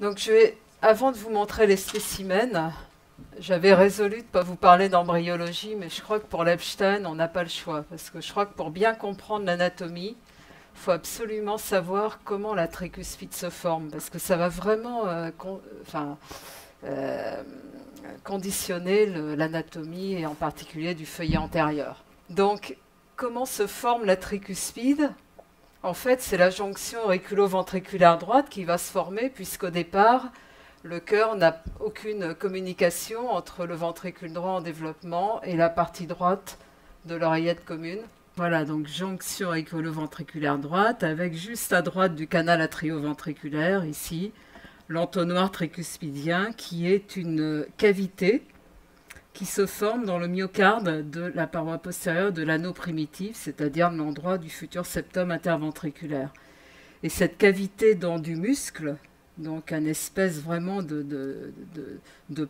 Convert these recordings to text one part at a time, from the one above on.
Donc avant de vous montrer les spécimens, j'avais résolu de ne pas vous parler d'embryologie, mais je crois que pour l'Epstein, on n'a pas le choix. Parce que je crois que pour bien comprendre l'anatomie, il faut absolument savoir comment la tricuspide se forme. Parce que ça va vraiment euh, conditionner l'anatomie, et en particulier du feuillet antérieur. Donc, comment se forme la tricuspide? En fait, c'est la jonction auriculo-ventriculaire droite qui va se former, puisqu'au départ, le cœur n'a aucune communication entre le ventricule droit en développement et la partie droite de l'oreillette commune. Voilà, donc jonction auriculo-ventriculaire droite, avec juste à droite du canal atrioventriculaire, ici, l'entonnoir tricuspidien, qui est une cavité qui se forme dans le myocarde de la paroi postérieure de l'anneau primitif, c'est-à-dire l'endroit du futur septum interventriculaire. Et cette cavité dans du muscle, donc un espèce vraiment de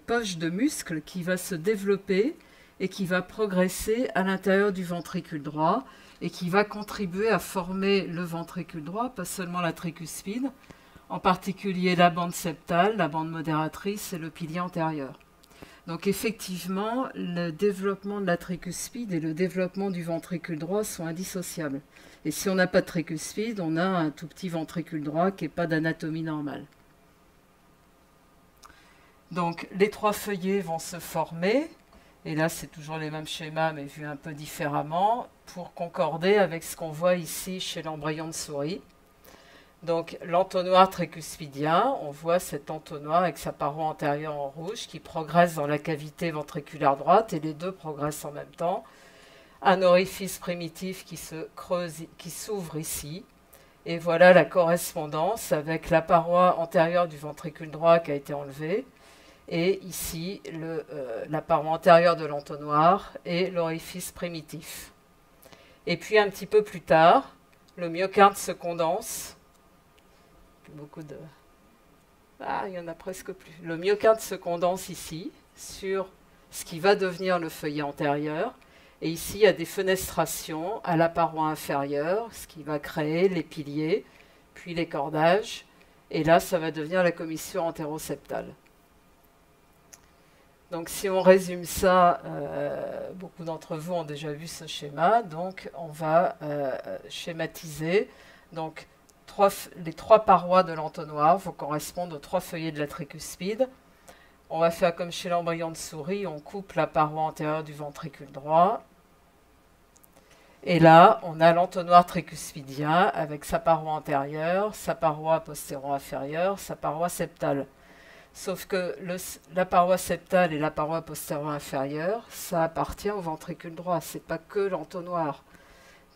poche de muscle qui va se développer et qui va progresser à l'intérieur du ventricule droit et qui va contribuer à former le ventricule droit, pas seulement la tricuspide, en particulier la bande septale, la bande modératrice et le pilier antérieur. Donc effectivement, le développement de la tricuspide et le développement du ventricule droit sont indissociables. Et si on n'a pas de tricuspide, on a un tout petit ventricule droit qui n'est pas d'anatomie normale. Donc les trois feuillets vont se former, et là c'est toujours les mêmes schémas mais vu un peu différemment, pour concorder avec ce qu'on voit ici chez l'embryon de souris. Donc l'entonnoir tricuspidien, on voit cet entonnoir avec sa paroi antérieure en rouge qui progresse dans la cavité ventriculaire droite, et les deux progressent en même temps. Un orifice primitif qui se creuse, qui s'ouvre ici, et voilà la correspondance avec la paroi antérieure du ventricule droit qui a été enlevée, et ici la paroi antérieure de l'entonnoir et l'orifice primitif. Et puis un petit peu plus tard, le myocarde se condense. Beaucoup de... Ah, il y en a presque plus. Le myocarde se condense ici, sur ce qui va devenir le feuillet antérieur. Et ici, il y a des fenestrations à la paroi inférieure, ce qui va créer les piliers, puis les cordages. Et là, ça va devenir la commissure antéroseptale. Donc si on résume ça, beaucoup d'entre vous ont déjà vu ce schéma. Donc on va schématiser. Donc les trois parois de l'entonnoir vont correspondre aux trois feuillets de la tricuspide. On va faire comme chez l'embryon de souris, on coupe la paroi antérieure du ventricule droit. Et là, on a l'entonnoir tricuspidien avec sa paroi antérieure, sa paroi postéro-inférieure, sa paroi septale. Sauf que la paroi septale et la paroi postéro-inférieure, ça appartient au ventricule droit, c'est pas que l'entonnoir.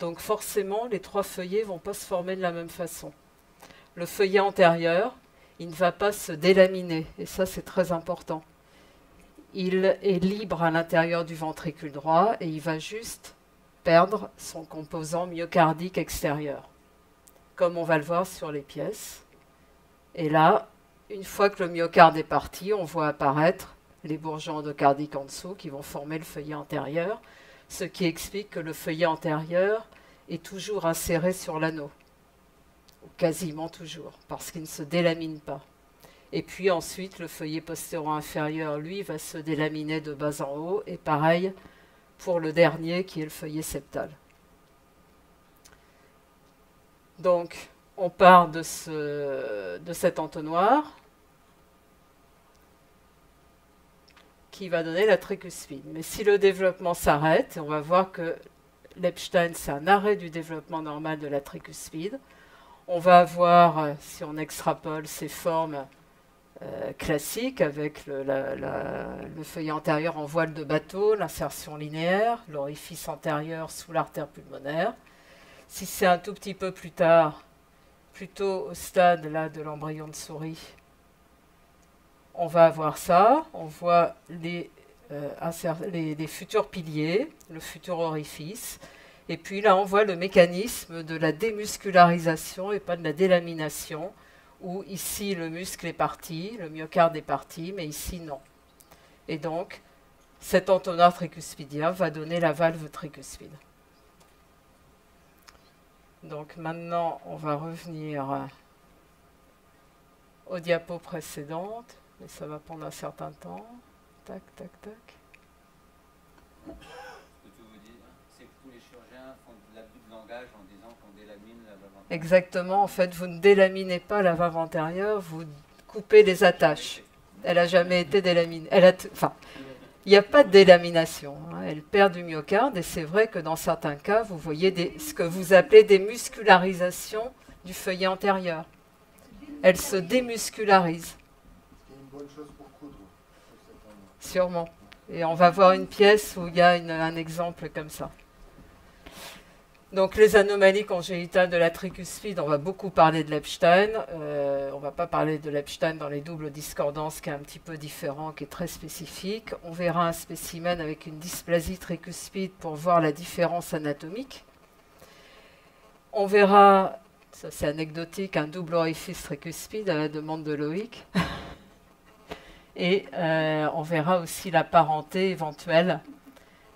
Donc forcément, les trois feuillets vont pas se former de la même façon. Le feuillet antérieur, il ne va pas se délaminer, et ça c'est très important. Il est libre à l'intérieur du ventricule droit et il va juste perdre son composant myocardique extérieur, comme on va le voir sur les pièces. Et là, une fois que le myocarde est parti, on voit apparaître les bourgeons endocardiques en dessous qui vont former le feuillet antérieur, ce qui explique que le feuillet antérieur est toujours inséré sur l'anneau, ou quasiment toujours, parce qu'il ne se délamine pas. Et puis ensuite, le feuillet postéro-inférieur, lui, va se délaminer de bas en haut, et pareil pour le dernier qui est le feuillet septal. Donc, on part de cet entonnoir qui va donner la tricuspide. Mais si le développement s'arrête, on va voir que l'Epstein, c'est un arrêt du développement normal de la tricuspide. On va avoir, si on extrapole, ces formes classiques avec le feuillet antérieur en voile de bateau, l'insertion linéaire, l'orifice antérieur sous l'artère pulmonaire. Si c'est un tout petit peu plus tard, plutôt au stade là, de l'embryon de souris, on va avoir ça. On voit les futurs piliers, le futur orifice. Et puis là, on voit le mécanisme de la démuscularisation et pas de la délamination, où ici le muscle est parti, le myocarde est parti, mais ici non. Et donc, cet entonnoir tricuspidien va donner la valve tricuspide. Donc maintenant, on va revenir aux diapos précédentes, mais ça va prendre un certain temps. Tac, tac, tac. Je peux tout vous dire, c'est que tous les chirurgiens font de l'abus de langage en disant qu'on délamine la valve antérieure. Exactement, en fait, vous ne délaminez pas la valve antérieure, vous coupez les attaches. Elle n'a jamais été délaminée. Enfin, il n'y a pas de délamination. Hein. Elle perd du myocarde et c'est vrai que dans certains cas, vous voyez ce que vous appelez des muscularisations du feuillet antérieur. Elle se démuscularise. C'est une bonne chose pour coudre. Sûrement. Et on va voir une pièce où il y a un exemple comme ça. Donc les anomalies congénitales de la tricuspide, on va beaucoup parler de l'Epstein. On ne va pas parler de l'Epstein dans les doubles discordances, qui est un petit peu différent, qui est très spécifique. On verra un spécimen avec une dysplasie tricuspide pour voir la différence anatomique. On verra, ça c'est anecdotique, un double orifice tricuspide à la demande de Loïc. Et on verra aussi la parenté éventuelle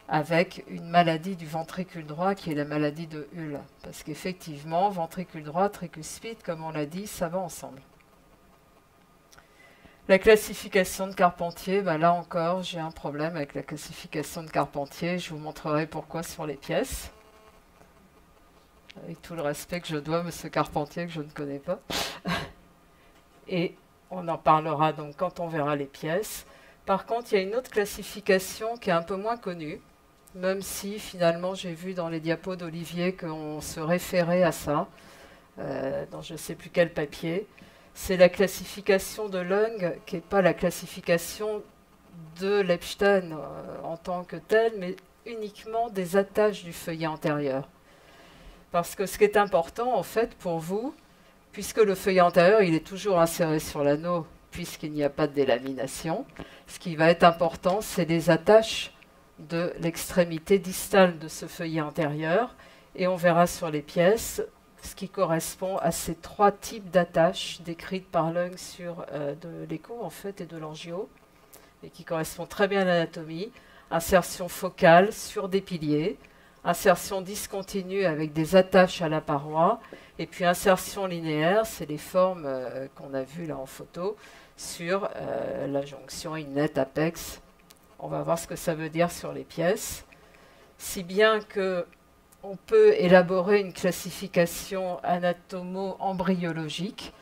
avec une maladie du ventricule droit qui est la maladie de Hull. Parce qu'effectivement, ventricule droit, tricuspide, comme on l'a dit, ça va ensemble. La classification de Carpentier, ben là encore, j'ai un problème avec la classification de Carpentier. Je vous montrerai pourquoi sur les pièces. Avec tout le respect que je dois à M. Carpentier, que je ne connais pas. Et on en parlera donc quand on verra les pièces. Par contre, il y a une autre classification qui est un peu moins connue, même si finalement j'ai vu dans les diapos d'Olivier qu'on se référait à ça, dans je ne sais plus quel papier. C'est la classification de Lung, qui n'est pas la classification de l'Epstein en tant que telle, mais uniquement des attaches du feuillet antérieur. Parce que ce qui est important, en fait, pour vous, puisque le feuillet antérieur, il est toujours inséré sur l'anneau, puisqu'il n'y a pas de délamination, ce qui va être important, c'est les attaches de l'extrémité distale de ce feuillet antérieur. Et on verra sur les pièces ce qui correspond à ces trois types d'attaches décrites par Lung sur de l'écho, en fait, et de l'angio, et qui correspondent très bien à l'anatomie. Insertion focale sur des piliers, insertion discontinue avec des attaches à la paroi, et puis insertion linéaire, c'est les formes qu'on a vues là en photo, sur la jonction inlet-apex. On va voir ce que ça veut dire sur les pièces. Si bien que on peut élaborer une classification anatomo-embryologique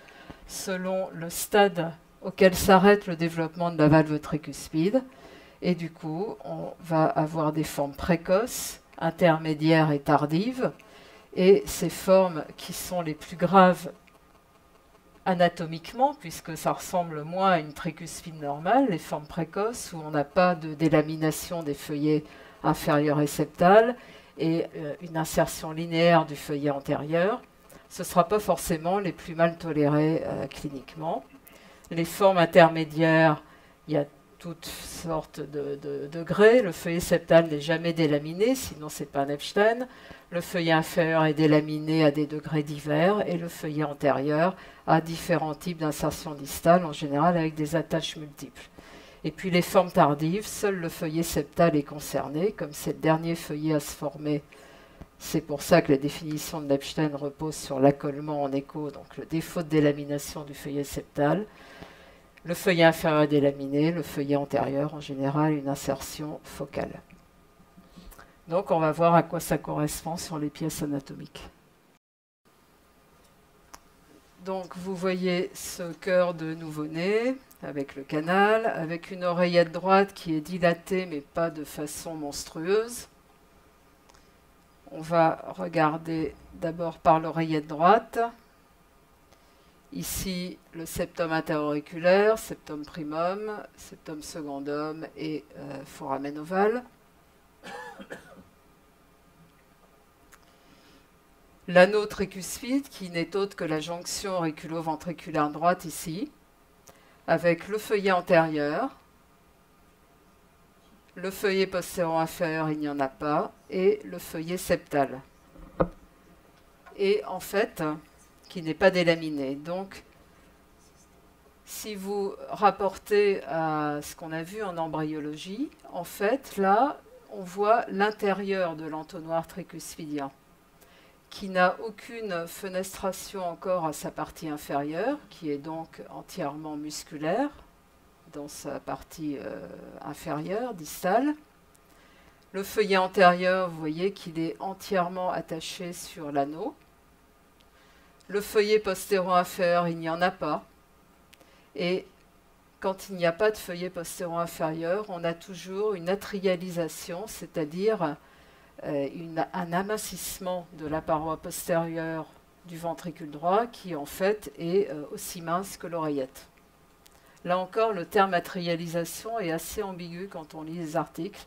selon le stade auquel s'arrête le développement de la valve tricuspide. Et du coup, on va avoir des formes précoces, intermédiaires et tardives. Et ces formes qui sont les plus graves anatomiquement, puisque ça ressemble moins à une tricuspide normale, les formes précoces, où on n'a pas de délamination des feuillets inférieurs et septales, et une insertion linéaire du feuillet antérieur, ce ne sera pas forcément les plus mal tolérés cliniquement. Les formes intermédiaires, il y a toutes sortes de degrés. Le feuillet septal n'est jamais délaminé, sinon ce n'est pas un Epstein. Le feuillet inférieur est délaminé à des degrés divers, et le feuillet antérieur a différents types d'insertion distale, en général avec des attaches multiples. Et puis les formes tardives, seul le feuillet septal est concerné, comme c'est le dernier feuillet à se former. C'est pour ça que la définition de l'Epstein repose sur l'accolement en écho, donc le défaut de délamination du feuillet septal. Le feuillet inférieur est délaminé, le feuillet antérieur, en général, une insertion focale. Donc on va voir à quoi ça correspond sur les pièces anatomiques. Donc vous voyez ce cœur de nouveau-né avec le canal, avec une oreillette droite qui est dilatée mais pas de façon monstrueuse. On va regarder d'abord par l'oreillette droite. Ici le septum interauriculaire, septum primum, septum secundum et foramen ovale. L'anneau tricuspide, qui n'est autre que la jonction auriculo-ventriculaire droite ici, avec le feuillet antérieur, le feuillet postéro-inférieur, il n'y en a pas, et le feuillet septal. Et en fait, qui n'est pas délaminé. Donc, si vous rapportez à ce qu'on a vu en embryologie, en fait, là, on voit l'intérieur de l'entonnoir tricuspidien, qui n'a aucune fenestration encore à sa partie inférieure, qui est donc entièrement musculaire dans sa partie inférieure, distale. Le feuillet antérieur, vous voyez qu'il est entièrement attaché sur l'anneau. Le feuillet postéro-inférieur, il n'y en a pas. Et quand il n'y a pas de feuillet postéro-inférieur, on a toujours une atrialisation, c'est-à-dire un amincissement de la paroi postérieure du ventricule droit qui en fait est aussi mince que l'oreillette. Là encore, le terme atrialisation est assez ambigu quand on lit les articles.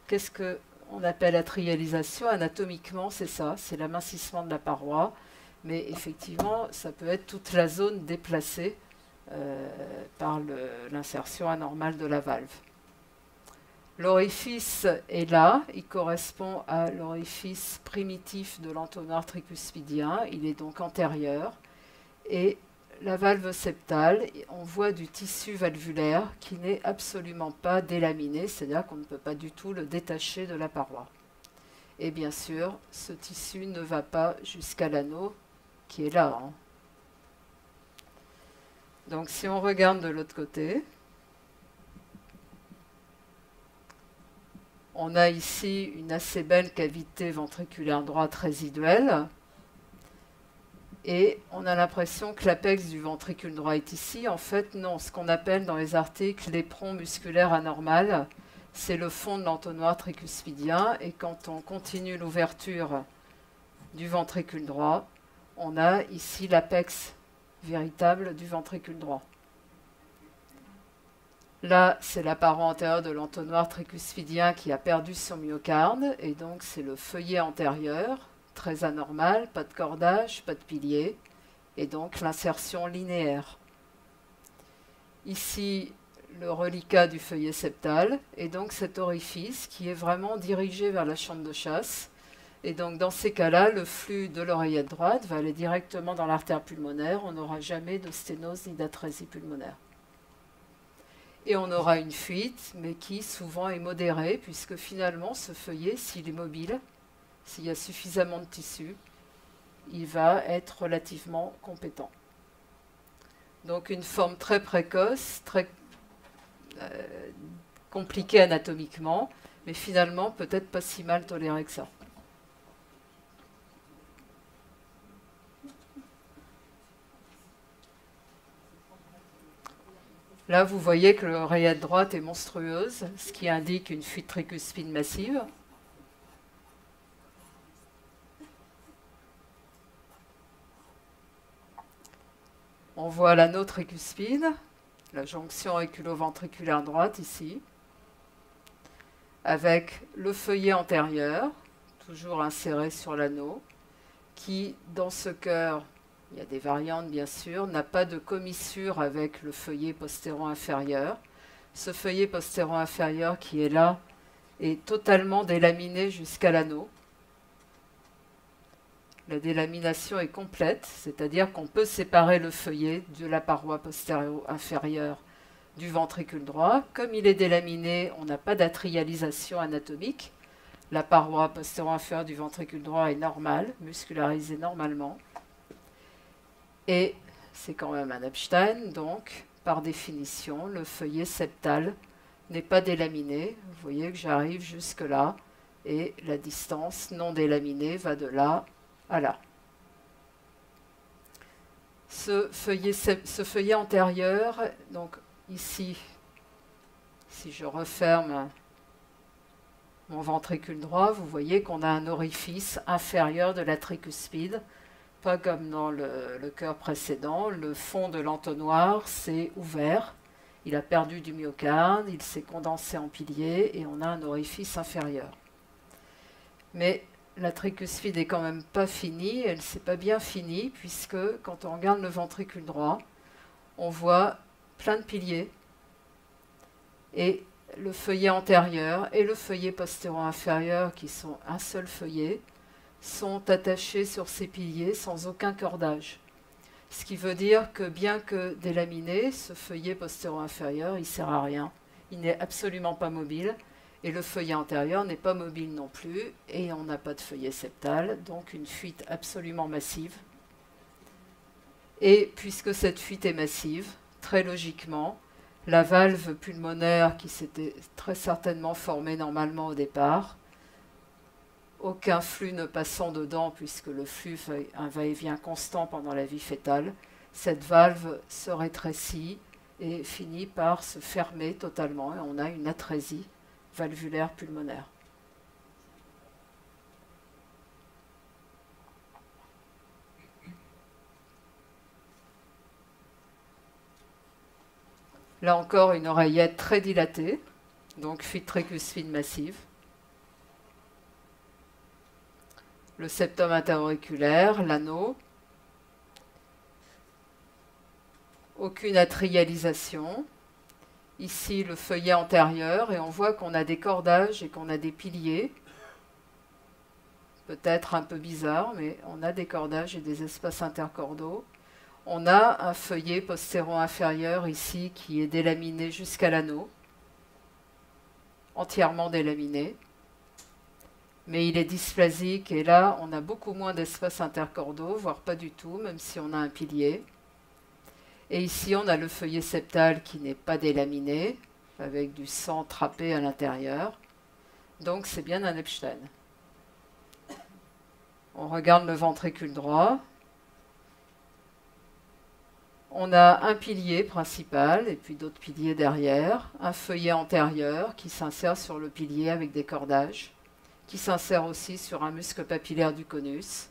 Qu'est-ce qu'on appelle atrialisation? Anatomiquement, c'est ça, c'est l'amincissement de la paroi, mais effectivement, ça peut être toute la zone déplacée par l'insertion anormale de la valve. L'orifice est là, il correspond à l'orifice primitif de l'entonnoir tricuspidien, il est donc antérieur, et la valve septale, on voit du tissu valvulaire qui n'est absolument pas délaminé, c'est-à-dire qu'on ne peut pas du tout le détacher de la paroi. Et bien sûr, ce tissu ne va pas jusqu'à l'anneau qui est là. Donc si on regarde de l'autre côté, on a ici une assez belle cavité ventriculaire droite résiduelle et on a l'impression que l'apex du ventricule droit est ici. En fait, non, ce qu'on appelle dans les articles l'éperon musculaire anormal, c'est le fond de l'entonnoir tricuspidien et quand on continue l'ouverture du ventricule droit, on a ici l'apex véritable du ventricule droit. Là, c'est la paroi antérieure de l'entonnoir tricuspidien qui a perdu son myocarde, et donc c'est le feuillet antérieur, très anormal, pas de cordage, pas de pilier, et donc l'insertion linéaire. Ici, le reliquat du feuillet septal, et donc cet orifice qui est vraiment dirigé vers la chambre de chasse. Et donc dans ces cas-là, le flux de l'oreillette droite va aller directement dans l'artère pulmonaire, on n'aura jamais de sténose ni d'atrésie pulmonaire. Et on aura une fuite, mais qui souvent est modérée, puisque finalement, ce feuillet, s'il est mobile, s'il y a suffisamment de tissu, il va être relativement compétent. Donc une forme très précoce, très compliquée anatomiquement, mais finalement peut-être pas si mal tolérée que ça. Là, vous voyez que l'oreillette droite est monstrueuse, ce qui indique une fuite tricuspide massive. On voit l'anneau tricuspide, la jonction auriculo-ventriculaire droite ici, avec le feuillet antérieur, toujours inséré sur l'anneau, qui, dans ce cœur, il y a des variantes bien sûr, n'a pas de commissure avec le feuillet postéro-inférieur. Ce feuillet postéro-inférieur qui est là est totalement délaminé jusqu'à l'anneau. La délamination est complète, c'est-à-dire qu'on peut séparer le feuillet de la paroi postéro-inférieure du ventricule droit. Comme il est délaminé, on n'a pas d'atrialisation anatomique. La paroi postéro-inférieure du ventricule droit est normale, muscularisée normalement. Et c'est quand même un Epstein, donc par définition, le feuillet septal n'est pas délaminé. Vous voyez que j'arrive jusque là, et la distance non délaminée va de là à là. Ce feuillet antérieur, donc ici, si je referme mon ventricule droit, vous voyez qu'on a un orifice inférieur de la tricuspide. Pas comme dans le cœur précédent, le fond de l'entonnoir s'est ouvert, il a perdu du myocarde, il s'est condensé en pilier et on a un orifice inférieur. Mais la tricuspide n'est quand même pas finie, elle ne s'est pas bien finie, puisque quand on regarde le ventricule droit, on voit plein de piliers, et le feuillet antérieur et le feuillet postéro-inférieur, qui sont un seul feuillet, sont attachés sur ces piliers sans aucun cordage. Ce qui veut dire que bien que délaminé, ce feuillet postéro-inférieur, il ne sert à rien. Il n'est absolument pas mobile Et le feuillet antérieur n'est pas mobile non plus, et on n'a pas de feuillet septal, donc une fuite absolument massive. Et puisque cette fuite est massive, très logiquement, la valve pulmonaire qui s'était très certainement formée normalement au départ, aucun flux ne passant dedans puisque le flux fait un va-et-vient constant pendant la vie fœtale, cette valve se rétrécit et finit par se fermer totalement et on a une atrésie valvulaire pulmonaire. Là encore, une oreillette très dilatée, donc fuite tricuspide massive. Le septum interauriculaire, l'anneau. Aucune atrialisation. Ici, le feuillet antérieur, et on voit qu'on a des cordages et qu'on a des piliers. Peut-être un peu bizarre, mais on a des cordages et des espaces intercordaux. On a un feuillet postéro-inférieur ici qui est délaminé jusqu'à l'anneau, entièrement délaminé. Mais il est dysplasique et là, on a beaucoup moins d'espaces intercordaux, voire pas du tout, même si on a un pilier. Et ici, on a le feuillet septal qui n'est pas délaminé, avec du sang trappé à l'intérieur. Donc, c'est bien un Epstein. On regarde le ventricule droit. On a un pilier principal et puis d'autres piliers derrière, un feuillet antérieur qui s'insère sur le pilier avec des cordages, qui s'insère aussi sur un muscle papillaire du conus.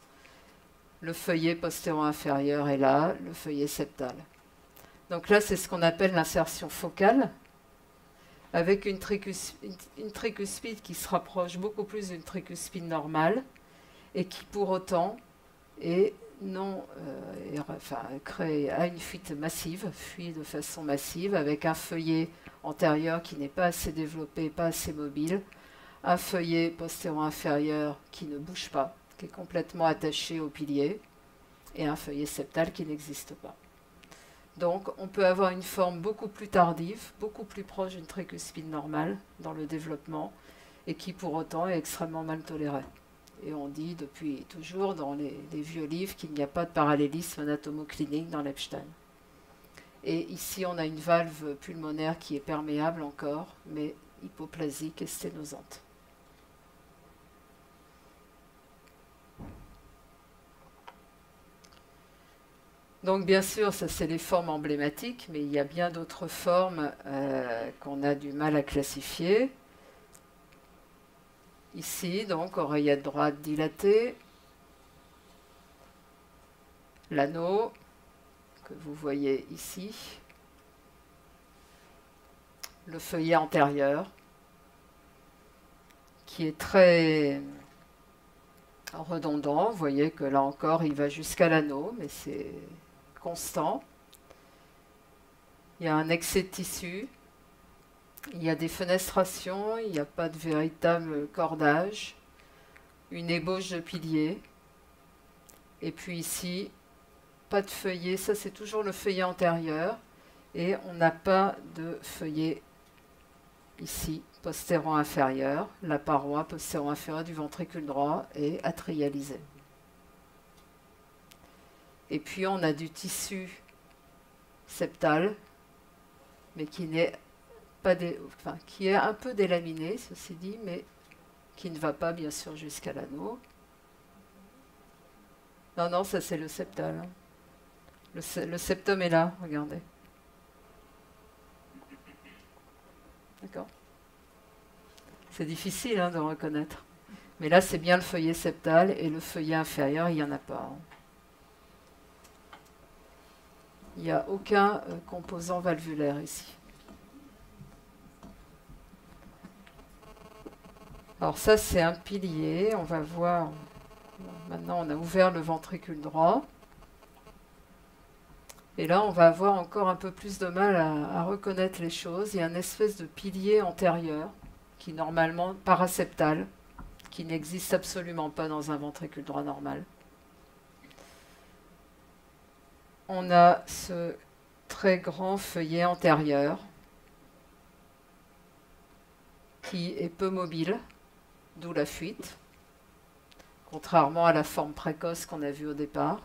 Le feuillet postéro-inférieur est là, le feuillet septal. Donc là, c'est ce qu'on appelle l'insertion focale, avec une tricuspide qui se rapproche beaucoup plus d'une tricuspide normale et qui pour autant est a une fuite massive, fuit de façon massive, avec un feuillet antérieur qui n'est pas assez développé, pas assez mobile, un feuillet postéro-inférieur qui ne bouge pas, qui est complètement attaché au pilier, et un feuillet septal qui n'existe pas. Donc on peut avoir une forme beaucoup plus tardive, beaucoup plus proche d'une tricuspide normale dans le développement, et qui pour autant est extrêmement mal tolérée. Et on dit depuis toujours dans les vieux livres qu'il n'y a pas de parallélisme anatomoclinique dans l'Epstein. Et ici, on a une valve pulmonaire qui est perméable encore, mais hypoplasique et sténosante. Donc bien sûr, ça c'est les formes emblématiques, mais il y a bien d'autres formes qu'on a du mal à classifier. Ici, donc, oreillette droite dilatée, l'anneau que vous voyez ici, le feuillet antérieur qui est très redondant. Vous voyez que là encore, il va jusqu'à l'anneau, mais c'est constant. Il y a un excès de tissu. Il y a des fenestrations, il n'y a pas de véritable cordage, une ébauche de pilier. Et puis ici, pas de feuillet, ça c'est toujours le feuillet antérieur. Et on n'a pas de feuillet ici, postéro-inférieur. La paroi postéro-inférieure du ventricule droit est atrialisée. Et puis on a du tissu septal, mais qui n'est pas qui est un peu délaminé, ceci dit, mais qui ne va pas bien sûr jusqu'à l'anneau. Non, non, ça c'est le septal. Le septum est là, regardez. D'accord? C'est difficile de reconnaître. Mais là, c'est bien le feuillet septal et le feuillet inférieur, il n'y en a pas. Il n'y a aucun composant valvulaire ici. Alors ça, c'est un pilier. On va voir. Maintenant, on a ouvert le ventricule droit. Et là, on va avoir encore un peu plus de mal à reconnaître les choses. Il y a une espèce de pilier antérieur, qui est normalement paraseptal, qui n'existe absolument pas dans un ventricule droit normal. On a ce très grand feuillet antérieur. qui est peu mobile, d'où la fuite, contrairement à la forme précoce qu'on a vue au départ.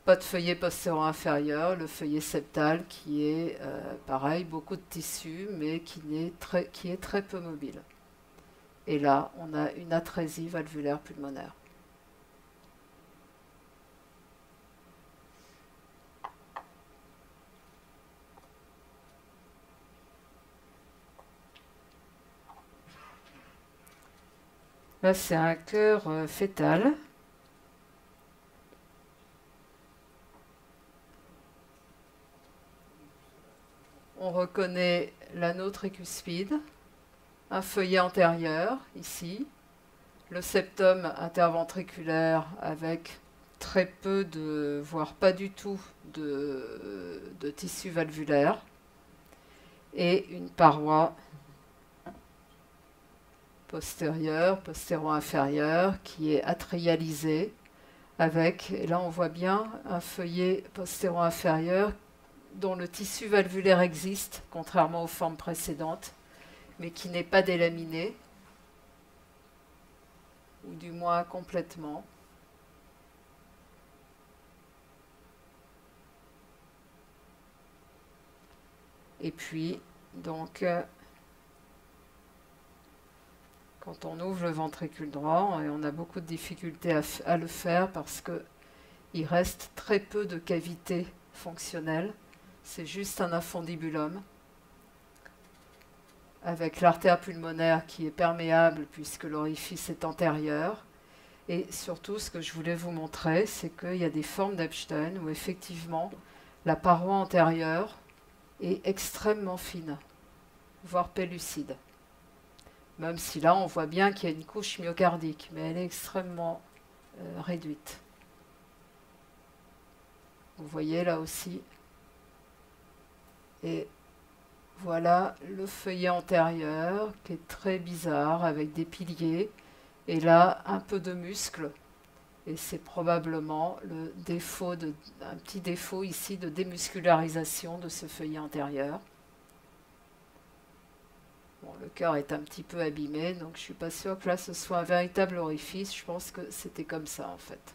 Pas de feuillet postéro-inférieur, le feuillet septal qui est pareil, beaucoup de tissu, mais qui est très peu mobile. Et là, on a une atrésie valvulaire pulmonaire. Là, c'est un cœur fœtal. On reconnaît l'anneau tricuspide, un feuillet antérieur, ici, le septum interventriculaire avec très peu voire pas du tout de tissu valvulaire, et une paroi postérieure, postéro-inférieure, qui est atrialisée, avec, et là on voit bien, un feuillet postéro-inférieur dont le tissu valvulaire existe, contrairement aux formes précédentes, mais qui n'est pas délaminé, ou du moins complètement. Et puis, donc, quand on ouvre le ventricule droit, et on a beaucoup de difficultés à le faire parce qu'il reste très peu de cavités fonctionnelles. C'est juste un infundibulum avec l'artère pulmonaire qui est perméable puisque l'orifice est antérieur. Et surtout, ce que je voulais vous montrer, c'est qu'il y a des formes d'Epstein où effectivement la paroi antérieure est extrêmement fine, voire pellucide. Même si là, on voit bien qu'il y a une couche myocardique, mais elle est extrêmement réduite. Vous voyez là aussi. Et voilà le feuillet antérieur qui est très bizarre avec des piliers. Et là, un peu de muscle. Et c'est probablement un petit défaut ici de démuscularisation de ce feuillet antérieur. Bon, le cœur est un petit peu abîmé, donc je ne suis pas sûre que là ce soit un véritable orifice. Je pense que c'était comme ça en fait.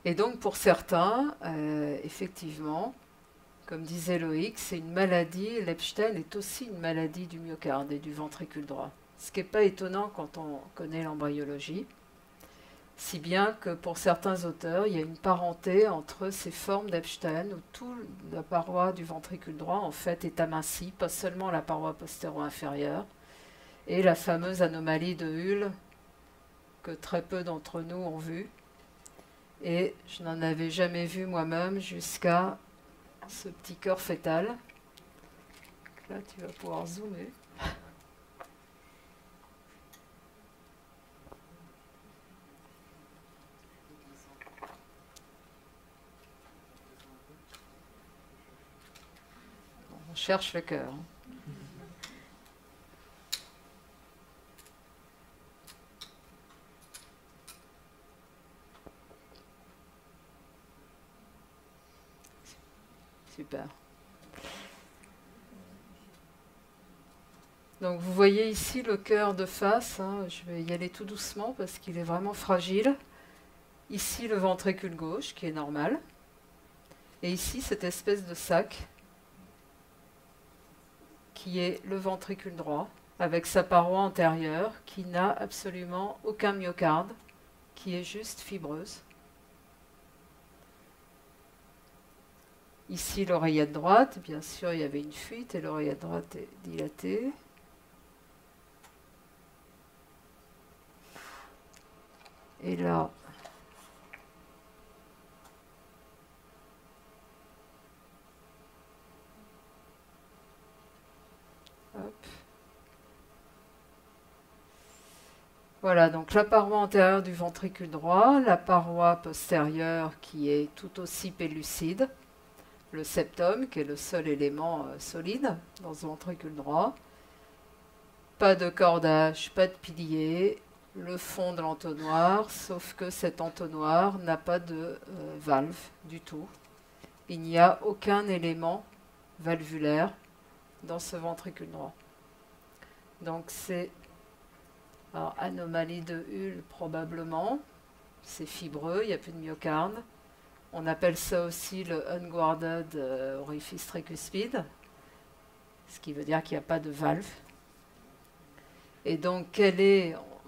Et donc pour certains, effectivement, comme disait Loïc, c'est une maladie. L'Epstein est aussi une maladie du myocarde et du ventricule droit. Ce qui n'est pas étonnant quand on connaît l'embryologie. Si bien que pour certains auteurs, il y a une parenté entre ces formes d'Epstein où toute la paroi du ventricule droit en fait est amincie, pas seulement la paroi postéro-inférieure, et la fameuse anomalie de Hull que très peu d'entre nous ont vue. Et je n'en avais jamais vu moi-même jusqu'à ce petit cœur fœtal. Là, tu vas pouvoir zoomer. On cherche le cœur. Super. Donc vous voyez ici le cœur de face. Je vais y aller tout doucement parce qu'il est vraiment fragile. Ici le ventricule gauche qui est normal. Et ici cette espèce de sac qui est le ventricule droit, avec sa paroi antérieure qui n'a absolument aucun myocarde, qui est juste fibreuse. Ici l'oreillette droite, bien sûr il y avait une fuite et l'oreillette droite est dilatée. Et là, hop. Voilà, donc la paroi antérieure du ventricule droit, la paroi postérieure qui est tout aussi pellucide, le septum qui est le seul élément solide dans ce ventricule droit, pas de cordage, pas de pilier, le fond de l'entonnoir, sauf que cet entonnoir n'a pas de valve du tout. Il n'y a aucun élément valvulaire dans ce ventricule droit. Donc c'est anomalie de Hull probablement, c'est fibreux, il n'y a plus de myocarde. On appelle ça aussi le unguarded orifice tricuspide, ce qui veut dire qu'il n'y a pas de valve. Et donc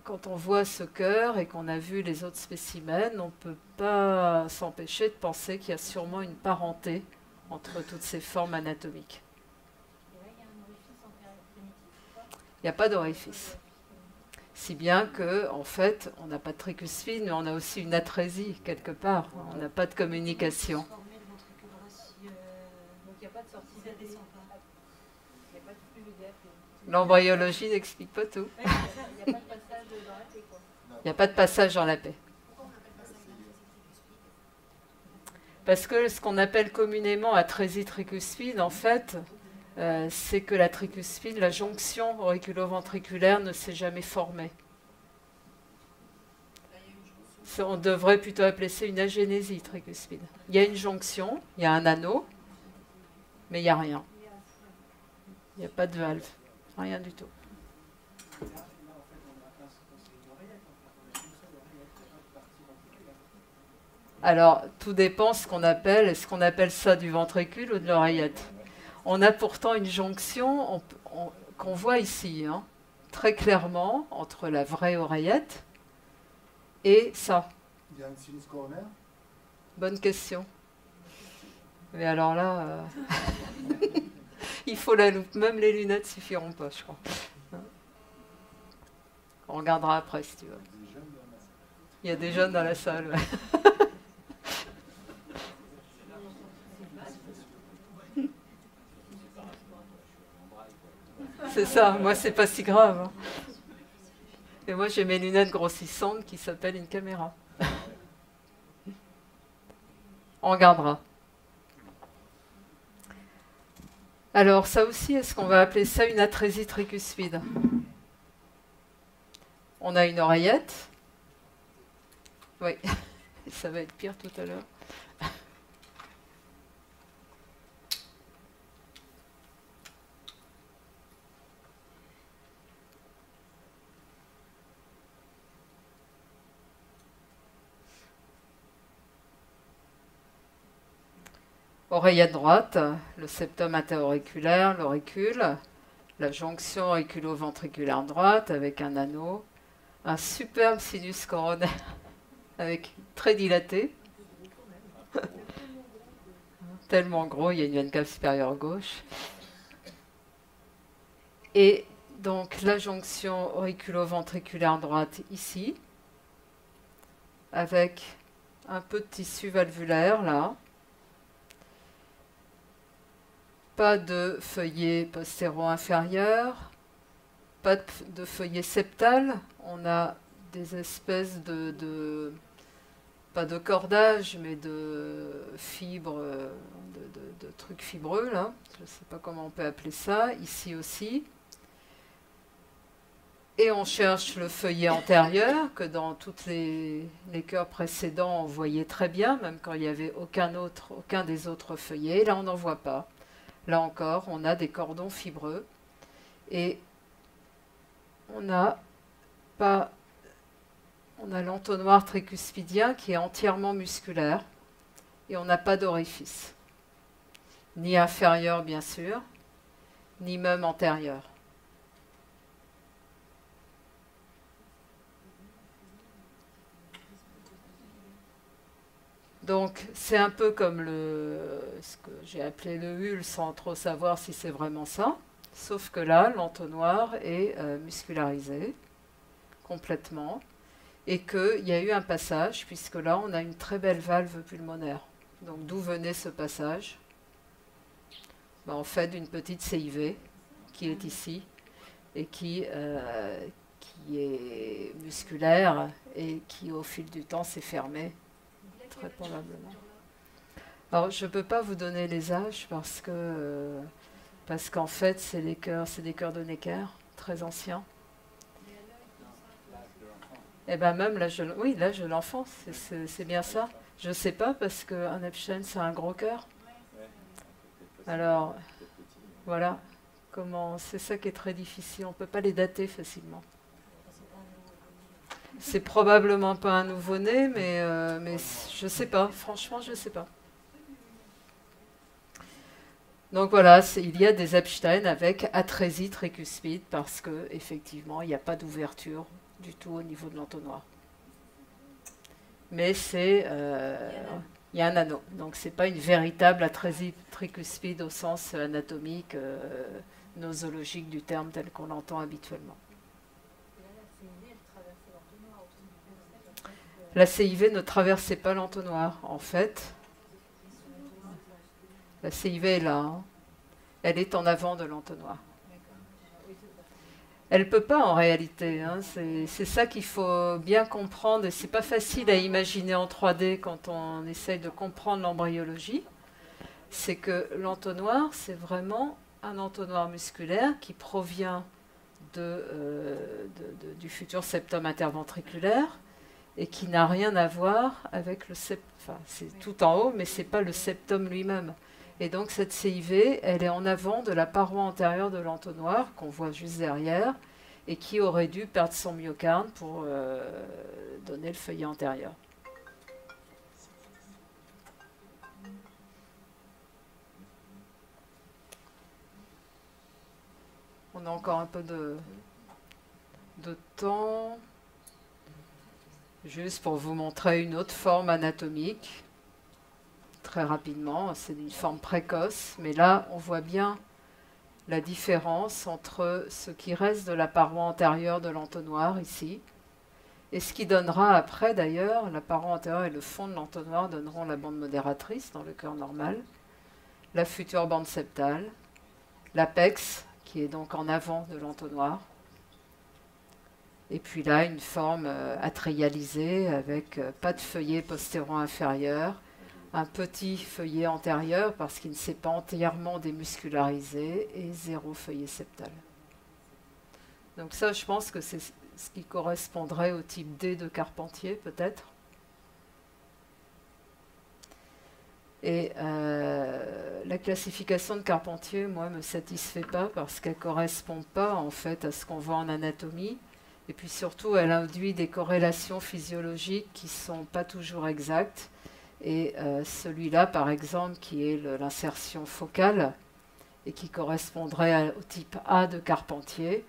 quand on voit ce cœur et qu'on a vu les autres spécimens, on ne peut pas s'empêcher de penser qu'il y a sûrement une parenté entre toutes ces formes anatomiques. Il n'y a pas d'orifice. Si bien que, en fait, on n'a pas de tricuspide, mais on a aussi une atrésie quelque part. On n'a pas de communication. L'embryologie n'explique pas tout. Il n'y a pas de passage dans la paix. Parce que ce qu'on appelle communément atrésie tricuspide, en fait, c'est que la tricuspide, la jonction auriculo-ventriculaire ne s'est jamais formée. On devrait plutôt appeler ça une agénésie tricuspide. Il y a une jonction, il y a un anneau, mais il n'y a rien. Il n'y a pas de valve, rien du tout. Alors, tout dépend ce qu'on appelle. Est-ce qu'on appelle ça du ventricule ou de l'oreillette? On a pourtant une jonction qu'on voit ici, hein, très clairement, entre la vraie oreillette et ça. Il y a un sinus coronaire? Bonne question. Mais alors là, il faut la loupe. Même les lunettes suffiront pas, je crois. On regardera après, si tu veux. Il y a des jeunes dans la salle. Ouais. C'est ça, moi c'est pas si grave. Hein. Et moi j'ai mes lunettes grossissantes qui s'appellent une caméra. On regardera. Alors ça aussi, est-ce qu'on va appeler ça une atrésie tricuspide? On a une oreillette. Oui, ça va être pire tout à l'heure. Oreillette droite, le septum interauriculaire, l'auricule, la jonction auriculo-ventriculaire droite avec un anneau, un superbe sinus coronaire avec très dilaté, tellement gros, il y a une veine cave supérieure gauche. Et donc la jonction auriculo-ventriculaire droite ici, avec un peu de tissu valvulaire là. Pas de feuillet postéro-inférieur, pas de feuillet septal. On a des espèces pas de cordage, mais de fibres, de trucs fibreux, là. Je ne sais pas comment on peut appeler ça. Ici aussi. Et on cherche le feuillet antérieur, que dans tous les cœurs précédents, on voyait très bien, même quand il n'y avait aucun des autres feuillets. Là, on n'en voit pas. Là encore, on a des cordons fibreux et on a l'entonnoir tricuspidien qui est entièrement musculaire et on n'a pas d'orifice, ni inférieur bien sûr, ni même antérieur. Donc c'est un peu comme ce que j'ai appelé le Hull sans trop savoir si c'est vraiment ça, sauf que là l'entonnoir est muscularisé complètement et qu'il y a eu un passage puisque là on a une très belle valve pulmonaire. Donc d'où venait ce passage? En fait d'une petite CIV qui est ici et qui est musculaire et qui au fil du temps s'est fermée. Très probablement. Alors, je ne peux pas vous donner les âges parce qu'en fait, c'est des cœurs de Necker, très anciens. Et bien même l'âge de l'enfant, c'est bien ça. Je ne sais pas parce qu'un Epstein, c'est un gros cœur. Alors, voilà. comment, c'est ça qui est très difficile. On ne peut pas les dater facilement. C'est probablement pas un nouveau-né, mais je sais pas. Franchement, je sais pas. Donc voilà, il y a des Epstein avec atrésie tricuspide parce que effectivement, il n'y a pas d'ouverture du tout au niveau de l'entonnoir. Mais il y a un anneau. Donc c'est pas une véritable atrésie tricuspide au sens anatomique, nosologique du terme tel qu'on l'entend habituellement. La CIV ne traversait pas l'entonnoir, en fait. La CIV est là. Hein. Elle est en avant de l'entonnoir. Elle ne peut pas en réalité. Hein. C'est ça qu'il faut bien comprendre. Et ce n'est pas facile à imaginer en 3D quand on essaye de comprendre l'embryologie. C'est que l'entonnoir, c'est vraiment un entonnoir musculaire qui provient du futur septum interventriculaire et qui n'a rien à voir avec le septum. Enfin, c'est tout en haut, mais ce n'est pas le septum lui-même. Et donc cette CIV, elle est en avant de la paroi antérieure de l'entonnoir, qu'on voit juste derrière, et qui aurait dû perdre son myocarde pour donner le feuillet antérieur. On a encore un peu de temps, juste pour vous montrer une autre forme anatomique. Très rapidement, c'est une forme précoce, mais là on voit bien la différence entre ce qui reste de la paroi antérieure de l'entonnoir ici, et ce qui donnera après d'ailleurs, la paroi antérieure et le fond de l'entonnoir donneront la bande modératrice dans le cœur normal, la future bande septale, l'apex qui est donc en avant de l'entonnoir, et puis là une forme atrialisée avec pas de feuillet postéro-inférieur, un petit feuillet antérieur parce qu'il ne s'est pas entièrement démuscularisé et 0 feuillet septal. Donc ça, je pense que c'est ce qui correspondrait au type D de Carpentier, peut-être. Et la classification de Carpentier, moi, me satisfait pas parce qu'elle ne correspond pas, en fait, à ce qu'on voit en anatomie. Et puis surtout, elle induit des corrélations physiologiques qui ne sont pas toujours exactes. Et celui-là, par exemple, qui est l'insertion focale et qui correspondrait au type A de Carpentier,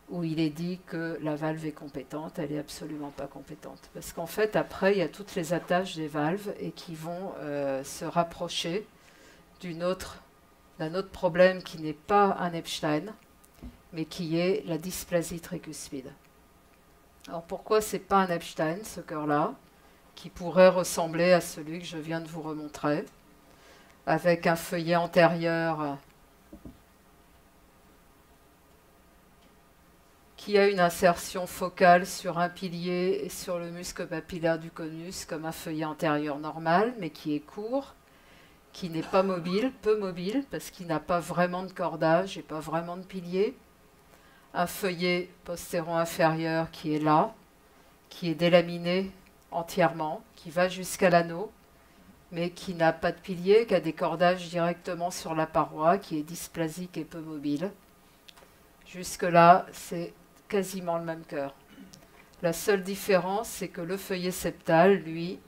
où il est dit que la valve est compétente, elle n'est absolument pas compétente. Parce qu'en fait, après, il y a toutes les attaches des valves et qui vont se rapprocher d'un autre problème qui n'est pas un Epstein, mais qui est la dysplasie tricuspide. Alors pourquoi ce n'est pas un Epstein, ce cœur-là, qui pourrait ressembler à celui que je viens de vous remontrer, avec un feuillet antérieur qui a une insertion focale sur un pilier et sur le muscle papillaire du conus comme un feuillet antérieur normal, mais qui est court, qui n'est pas mobile, peu mobile, parce qu'il n'a pas vraiment de cordage et pas vraiment de pilier. Un feuillet postéro-inférieur qui est là, qui est délaminé entièrement, qui va jusqu'à l'anneau, mais qui n'a pas de pilier, qui a des cordages directement sur la paroi, qui est dysplasique et peu mobile. Jusque-là, c'est quasiment le même cœur. La seule différence, c'est que le feuillet septal, lui,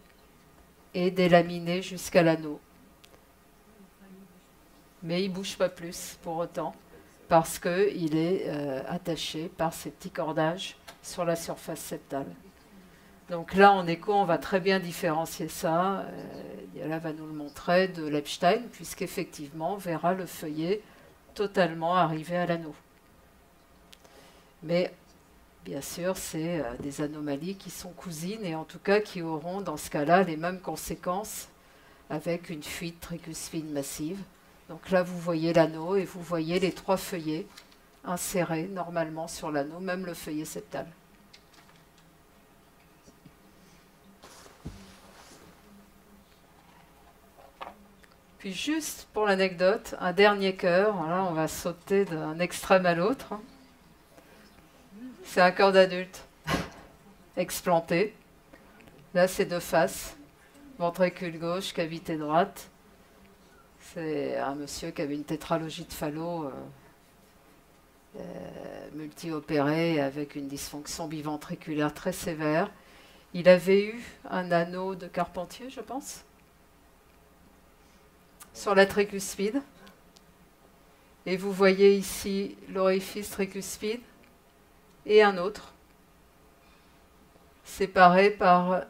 est délaminé jusqu'à l'anneau. Mais il ne bouge pas plus pour autant, parce qu'il est attaché par ces petits cordages sur la surface septale. Donc là, en écho, on va très bien différencier ça, Diala va nous le montrer, de l'Epstein, puisqu'effectivement, on verra le feuillet totalement arriver à l'anneau. Mais bien sûr, c'est des anomalies qui sont cousines et en tout cas qui auront dans ce cas-là les mêmes conséquences avec une fuite tricuspide massive. Donc là, vous voyez l'anneau et vous voyez les 3 feuillets insérés normalement sur l'anneau, même le feuillet septal. Puis juste pour l'anecdote, un dernier cœur, là on va sauter d'un extrême à l'autre. C'est un cœur d'adulte explanté. Là c'est de face, ventricule gauche, cavité droite. C'est un monsieur qui avait une tétralogie de Fallot multi-opérée avec une dysfonction biventriculaire très sévère. Il avait eu un anneau de Carpentier, je pense, sur la tricuspide. Et vous voyez ici l'orifice tricuspide et un autre, séparé par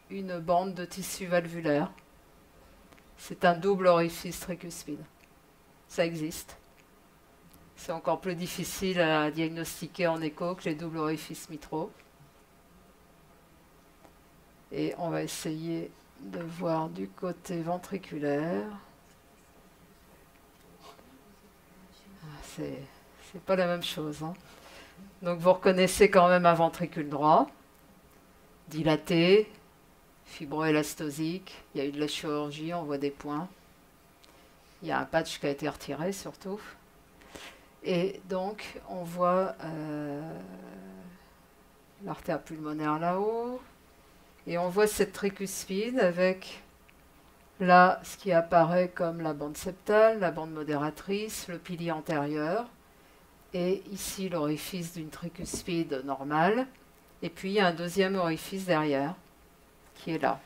une bande de tissu valvulaire. C'est un double orifice tricuspide. Ça existe. C'est encore plus difficile à diagnostiquer en écho que les doubles orifices mitraux. Et on va essayer de voir du côté ventriculaire. C'est pas la même chose, hein. Donc vous reconnaissez quand même un ventricule droit, dilaté, fibroélastosique. Il y a eu de la chirurgie, on voit des points. Il y a un patch qui a été retiré surtout. Et donc on voit l'artère pulmonaire là-haut. Et on voit cette tricuspide avec là ce qui apparaît comme la bande septale, la bande modératrice, le pilier antérieur. Et ici l'orifice d'une tricuspide normale. Et puis il y a un deuxième orifice derrière qui est là.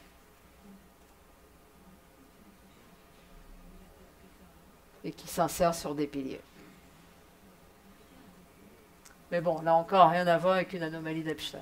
Et qui s'insère sur des piliers. Mais bon, là encore, rien à voir avec une anomalie d'Epstein.